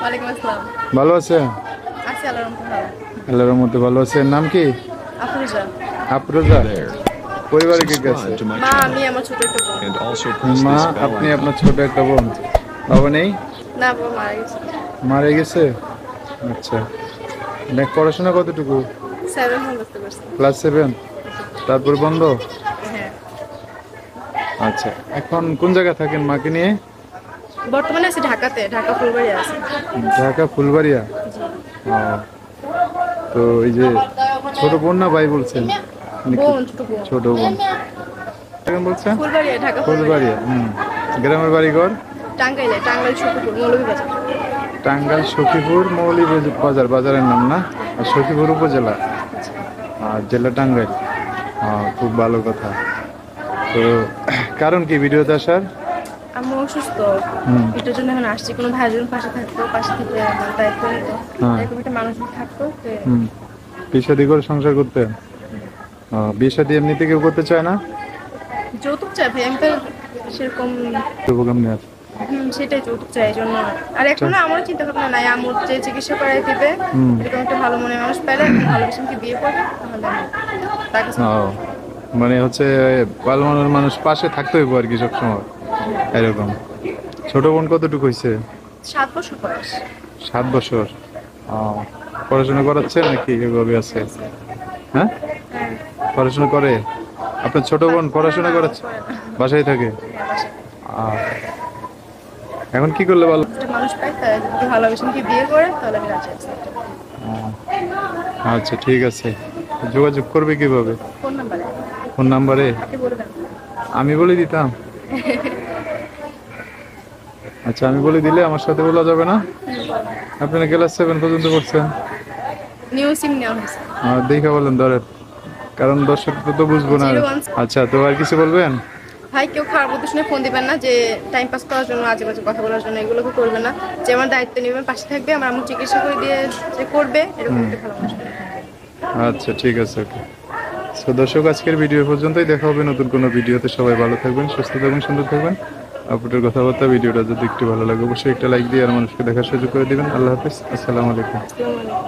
ওয়ালাইকুম আসসালাম। ভালো আছেন? আছি আল্লাহর রহমতে ভালো। আল্লাহর মধ্যে ভালো আছেন। নাম কি? আফরোজা। আফরোজা। পরিবারে কে কে আছে? মা, আমি, আমার ছোট একটা বোন। মা, আপনি, আপনার ছোট একটা বোন। বাবা নেই? না, বাবা মারা গেছে। মারা গেছে। আচ্ছা। দেখ, পড়াশোনা কতটুকু? 7 হল করতে পারছি। ক্লাস 7। তারপর বন্ধ? হ্যাঁ। আচ্ছা, এখন কোন জায়গায় থাকেন মাকে নিয়ে? বর্তমানে আছি ঢাকাতে, ঢাকা ফুলবাড়ি আছে। ঢাকা ফুলবাড়িয়া। জি। ও, তো এই যে ছোট বোন না ভাই বলছেন? নাকি বোন, ছোট বোন। ছোট বোন কেমন বলছেন? ফুলবাড়িয়া, ঢাকা ফুলবাড়িয়া। ফুলবাড়িয়া। গ্রামের বাড়িঘর? টাঙ্গাইলে, টাঙ্গাইল সখীপুর মৌলভীবাজার। টাঙ্গাইল সখীপুর মৌলভীবাজার বাজারের নাম না? আর সখীপুর উপজেলা আর জেলা টাঙ্গাইল। খুব ভালো কথা। তো কারণ কি ভিডিওতে আসার? আমি অসুস্থ, হুম। এটার জন্য এখন আসছি। কোনো ভাইজন পাশে থাকতো, পাশে থেকে আমার দায়িত্ব নিত, হ্যাঁ। এরকম একটা মানুষ থাকতো। বিয়ে শাদী করে সংসার করতে? বিয়ে শাদী এমনিতে কেউ করতে চায় না? যৌতুক চাই ভাই, আমি তো সেরকম। শুভকাম নেই। সেটাই যৌতুক চাই, এই জন্য। আর এখন না আমারও চিন্তা ভাবনা নাই, আমার যে চিকিৎসা করাই দিবে এরকম একটা ভালো মনে মানুষ পেলে, ভালোবেসে বিয়ে করবে, তাহলে আমি তার কাছে। মানে হচ্ছে ভালো মনের মানুষ পাশে থাকতে হইব আর কি সবসময়, এরকম। ছোট বোন কতটুকু হয়েছে? 7 বছর বয়স। 7 বছর। পড়াশোনা করাচ্ছে নাকি এভাবে আছে? হ্যাঁ, হ্যাঁ। পড়াশোনা করে। আপনার ছোট বোন পড়াশোনা করাচ্ছে? করে না। বাসায় থাকে। হ্যাঁ, বাসায়। আহ, এখন কি করলে ভালো? একটা মানুষ পাই, তাই যদি ভালোবেসে বিয়ে করে তাহলে আমি রাজি আছি। আচ্ছা, ঠিক আছে। যোগাযোগ করবে কিভাবে? ফোন নাম্বারে। ফোন নাম্বারে? আপনি বলবেন। আমি বলে দিতাম। আচ্ছা, আমি বলে দিলে আমার সাথে বলা যাবে না? আপনারা ক্লাস 7 পর্যন্ত পড়ছেন? নিউ সিম নেওয়া হয়েছে। দেখে বলেন ধরেন, কারণ দর্শক তো বুঝবো না। 01। আচ্ছা, তো আর কিছু বলবেন? ভাই, কেউ খারাপ উদ্দেশ্য নিয়ে ফোন দিবেন না, যে টাইম পাস করার জন্য, আজে বাজে কথা বলার জন্য, এগুলো কেউ করবে না। যে আমার দায়িত্ব নেবে, পাশে থাকবে, আমার আম্মু চিকিৎসা করে দিয়ে যে করবে, এরকম একটা ভালো মানুষ পেলে। আচ্ছা, ঠিক আছে, ওকে। তো দর্শক, আজকের ভিডিও পর্যন্তই। দেখা হবে নতুন কোনো ভিডিওতে। সবাই ভালো থাকবেন, সুস্থ থাকবেন, সুন্দর থাকবেন। আপনাদের কথাবার্তা, ভিডিওটা যদি একটু ভালো লাগে অবশ্যই একটা লাইক দিয়ে আর মানুষকে দেখার সুযোগ করে দিবেন। আল্লাহ হাফিজ, আসসালামু আলাইকুম। আসসালামু আলাইকুম।